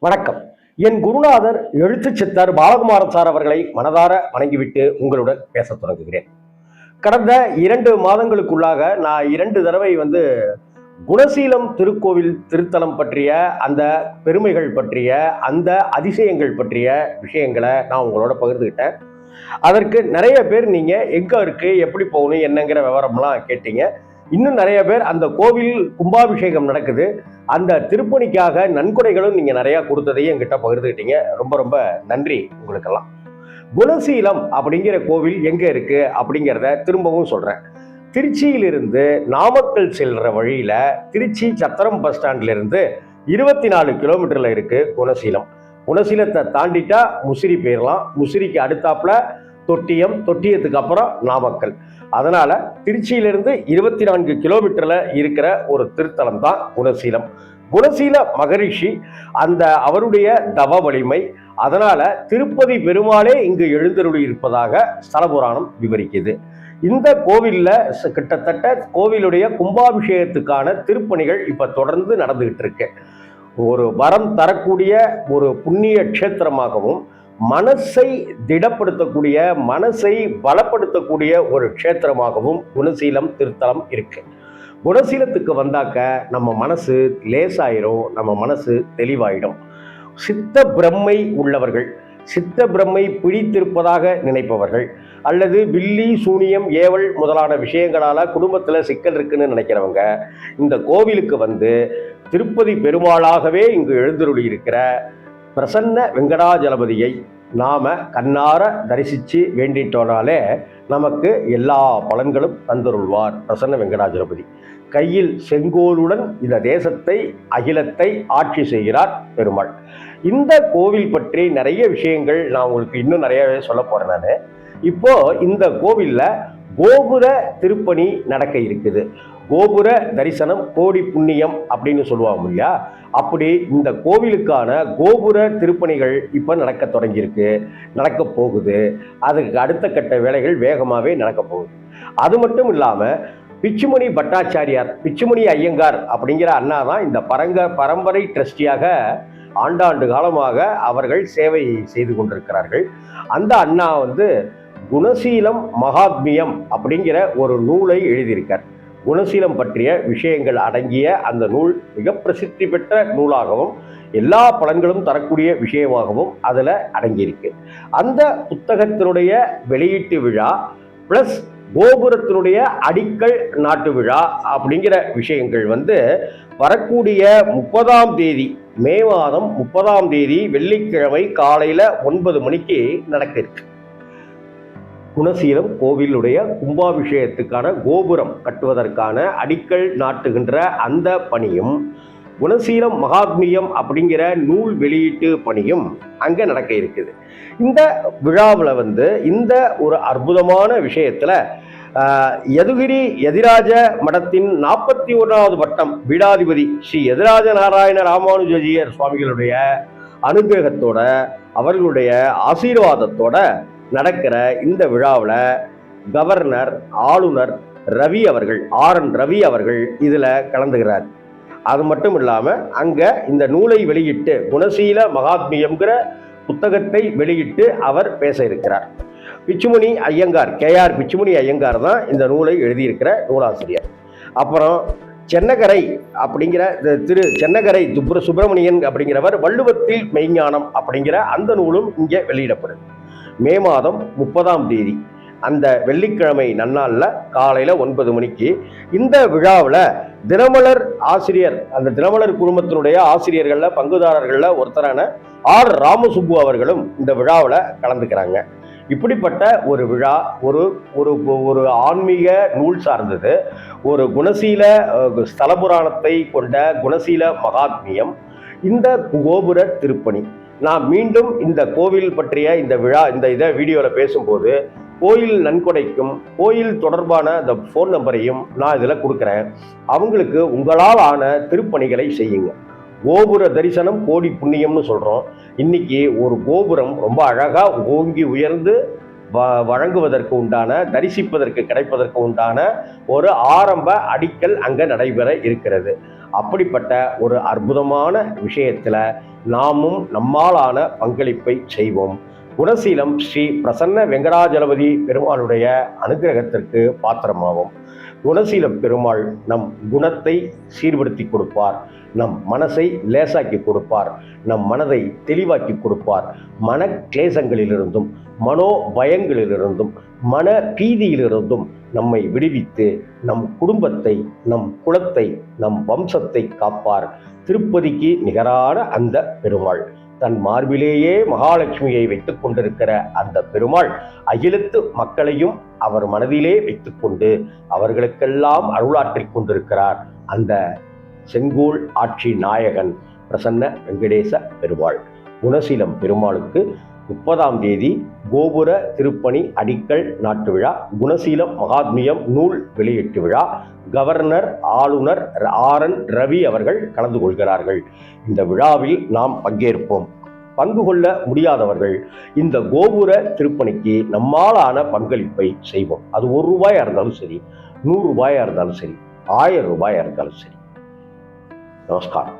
வணக்கம். என் குருநாதர் எழுத்துச் சித்தர் பாலகுமாரன் சார் அவர்களை மனதார வணங்கிவிட்டு உங்களுடன் பேசத் தொடங்குகிறேன். கடந்த 2 மாதங்களுக்குள்ளாக நான் 2 தடவை குணசீலம் திருக்கோவில் திருத்தலம் பற்றிய அந்த பெருமைகள் பற்றிய அந்த அதிசயங்கள் பற்றிய விஷயங்களை நான் உங்களோட பகிர்ந்துக்கிட்டேன். அதற்கு நிறைய பேர் நீங்க எங்க இருக்கு, எப்படி போகணும், என்னங்கிற விவரம்லாம் கேட்டீங்க. இன்னும் நிறைய பேர் அந்த கோவில் கும்பாபிஷேகம் நடக்குது, அந்த திருப்பணிக்காக நன்கொடைகளும் நீங்க நிறைய கொடுத்ததையும் என்கிட்ட பகிர்ந்துக்கிட்டீங்க. ரொம்ப ரொம்ப நன்றி உங்களுக்கெல்லாம். குணசீலம் அப்படிங்கிற கோவில் எங்க இருக்கு அப்படிங்கிறத திரும்பவும் சொல்றேன். திருச்சியிலிருந்து நாமக்கல் செல்ற வழியில திருச்சி சத்திரம் பஸ் ஸ்டாண்ட்ல இருந்து 24 கிலோமீட்டர்ல இருக்கு குணசீலம். குணசீலத்தை தாண்டிட்டா முசிறி போயிடலாம். முசிறிக்கு அடுத்தாப்புல தொட்டியம், தொட்டியத்துக்கு அப்புறம் நாமக்கல். அதனால திருச்சியிலிருந்து 24 கிலோமீட்டர்ல இருக்கிற ஒரு திருத்தலம் தான் குணசீலம். குணசீல மகரிஷி அந்த அவருடைய தவ வலிமை, அதனால திருப்பதி பெருமாளே இங்கு எழுந்தருளி இருப்பதாக ஸ்தல புராணம் விவரிக்குது. இந்த கோவில்ல கிட்டத்தட்ட கோவிலுடைய கும்பாபிஷேகத்துக்கான திருப்பணிகள் இப்ப தொடர்ந்து நடந்துகிட்டு இருக்கு. ஒரு வரம் தரக்கூடிய ஒரு புண்ணிய க்ஷேத்திரமாகவும் மனசை திடப்படுத்தக்கூடிய மனசை பலப்படுத்தக்கூடிய ஒரு க்ஷேத்திரமாகவும் குணசீலம் திருத்தலம் இருக்கு. குணசீலத்துக்கு வந்தாக்க நம்ம மனசு லேசாயிரும், நம்ம மனசு தெளிவாயிடும். சித்த பிரம்மை உள்ளவர்கள், சித்த பிரம்மை பிடித்திருப்பதாக நினைப்பவர்கள், அல்லது வில்லி சூனியம் ஏவல் முதலான விஷயங்களால குடும்பத்தில் சிக்கல் இருக்குன்னு நினைக்கிறவங்க இந்த கோவிலுக்கு திருப்பதி பெருமாளாகவே இங்கு எழுந்தருளி இருக்கிற பிரசன்ன வெங்கடாஜலபதியை நாம கண்ணார தரிசித்து வேண்டிட்டோனாலே நமக்கு எல்லா பலன்களும் தந்தருள்வார். பிரசன்ன வெங்கடாஜலபதி கையில் செங்கோலுடன் இந்த தேசத்தை அகிலத்தை ஆட்சி செய்கிறார் பெருமாள். இந்த கோவில் பற்றி நிறைய விஷயங்கள் நான் உங்களுக்கு இன்னும் நிறையவே சொல்ல போறேன். நான் இப்போ இந்த கோவில்ல கோபுர திருப்பணி நடக்க இருக்குது. கோபுர தரிசனம் கோடி புண்ணியம் அப்படின்னு சொல்லுவாங்க இல்லையா, அப்படி இந்த கோவிலுக்கான கோபுர திருப்பணிகள் இப்ப நடக்க தொடங்கியிருக்கு, நடக்க போகுது. அதுக்கு அடுத்த கட்ட வேலைகள் வேகமாவே நடக்க போகுது. அது மட்டும் இல்லாம பிச்சுமணி பட்டாச்சாரியார், பிச்சுமணி ஐயங்கார் அப்படிங்கிற அண்ணா தான் இந்த பரம்பரை ட்ரஸ்டியாக ஆண்டாண்டு காலமாக அவர்கள் சேவை செய்து கொண்டிருக்கிறார்கள். அந்த அண்ணா குணசீலம் மகாத்மியம் அப்படிங்கிற ஒரு நூலை எழுதியிருக்கார். குணசீலம் பற்றிய விஷயங்கள் அடங்கிய அந்த நூல் மிக பிரசித்தி பெற்ற நூலாகவும் எல்லா பலன்களும் தரக்கூடிய விஷயமாகவும் அதில் அடங்கியிருக்கு. அந்த புத்தகத்தினுடைய வெளியீட்டு விழா பிளஸ் கோபுரத்தினுடைய அடிக்கல் நாட்டு விழா அப்படிங்கிற விஷயங்கள் வரக்கூடிய 30ஆம் தேதி, மே மாதம் 30ஆம் தேதி வெள்ளிக்கிழமை காலையில் 9 மணிக்கு நடக்க இருக்கு. குணசீலம் கோவிலுடைய கும்பாபிஷேகத்துக்கான கோபுரம் கட்டுவதற்கான அடிக்கல் நாட்டுகின்ற அந்த பணியும் குணசீலம் மகாத்மியம் அப்படிங்கிற நூல் வெளியீட்டு பணியும் அங்கே நடக்க இருக்குது. இந்த விழாவில் இந்த ஒரு அற்புதமான விஷயத்தில் யதுகிரி யதிராஜ மடத்தின் 41வது வட்டம் பீடாதிபதி ஸ்ரீ யதிராஜ நாராயண ராமானுஜியர் சுவாமிகளுடைய அனுகிரகத்தோட அவர்களுடைய ஆசீர்வாதத்தோட நடக்கிற இந்த விழாவில் கவர்னர் ஆளுநர் ரவி அவர்கள், RN ரவி அவர்கள் இதில் கலந்துகிறார். அது மட்டும் இல்லாமல் அங்கே இந்த நூலை வெளியிட்டு குணசீல மகாத்மியம்ங்கிற புத்தகத்தை வெளியிட்டு அவர் பேச இருக்கிறார். பிச்சுமணி ஐயங்கார், KR பிச்சுமணி ஐயங்கார் தான் இந்த நூலை எழுதியிருக்கிற நூலாசிரியர். அப்புறம் சென்னகரை அப்படிங்கிற திரு சென்னகரை சுப்பிரமணியன் அப்படிங்கிறவர் வள்ளுவத்தில் மெய்ஞானம் அப்படிங்கிற அந்த நூலும் இங்கே வெளியிடப்படுது. மே மாதம் 30ஆம் தேதி அந்த வெள்ளிக்கிழமை நன்னாளில் காலையில் 9 மணிக்கு இந்த விழாவில் தினமலர் ஆசிரியர், அந்த தினமலர் குழுமத்தினுடைய ஆசிரியர்களில் பங்குதாரர்களில் ஒருத்தரான R ராமசுப்பு அவர்களும் இந்த விழாவில் கலந்துக்கிறாங்க. இப்படிப்பட்ட ஒரு விழா ஒரு ஒரு ஒரு ஆன்மீக நூல் சார்ந்தது, ஒரு குணசீல ஸ்தல புராணத்தை கொண்ட குணசீல மகாத்மியம், இந்த கோபுர திருப்பணி. நான் மீண்டும் இந்த கோவில் பற்றிய இந்த விழா இதை வீடியோவில் பேசும்போது கோயில் நன்கொடைக்கும் கோயில் தொடர்பான அந்த ஃபோன் நம்பரையும் நான் இதில் கொடுக்குறேன். அவங்களுக்கு உங்களால் ஆன திருப்பணிகளை செய்யுங்க. கோபுர தரிசனம் கோடி புண்ணியம்னு சொல்கிறோம். இன்னைக்கு ஒரு கோபுரம் ரொம்ப அழகாக ஓங்கி உயர்ந்து வழங்குவதற்கு உண்டான, தரிசிப்பதற்கு கிடைப்பதற்கு உண்டான ஒரு ஆரம்ப அடிக்கல் அங்கே நடைபெற இருக்கிறது. அப்படிப்பட்ட ஒரு அற்புதமான விஷயத்துல நாமும் நம்மாலான பங்களிப்பை செய்வோம். குணசீலம் ஸ்ரீ பிரசன்ன வெங்கடாஜலபதி பெருமாளுடைய அனுகிரகத்திற்கு பாத்திரமாவோம். குணசீலம் பெருமாள் நம் குணத்தை சீர்படுத்தி கொடுப்பார், நம் மனசை லேசாக்கி கொடுப்பார், நம் மனதை தெளிவாக்கி கொடுப்பார். மன கிளேசங்களிலிருந்தும் மனோ பயங்களிலிருந்தும் மன பீதியிலிருந்தும் நம்மை விடுவித்து நம் குடும்பத்தை, நம் குலத்தை, நம் வம்சத்தை காப்பார். திருப்பதிக்கு நிகரான அந்த பெருமாள், தன் மார்பிலேயே மகாலட்சுமியை வைத்துக் கொண்டிருக்கிற அந்த பெருமாள் அகிலத்து மக்களையும் அவர் மனதிலே வைத்துக்கொண்டு அவர்களுக்கெல்லாம் அருளாற்றிக் கொண்டிருக்கிறார். அந்த செங்கோல் ஆட்சி நாயகன் பிரசன்ன வெங்கடேச பெருமாள். குணசீலம் பெருமாளுக்கு 30ஆம் தேதி கோபுர திருப்பணி அடிக்கல் நாட்டு விழா, குணசீலம் மகாத்மியம் நூல் வெளியீட்டு விழா. கவர்னர் ஆளுநர் RN ரவி அவர்கள் கலந்து கொள்கிறார்கள். இந்த விழாவில் நாம் பங்கேற்போம். பங்கு கொள்ள முடியாதவர்கள் இந்த கோபுர திருப்பணிக்கு நம்மாலான பங்களிப்பை செய்வோம். அது ₹1 இருந்தாலும் சரி, ₹100 இருந்தாலும் சரி, ₹1000 இருந்தாலும் சரி. நமஸ்காரம்.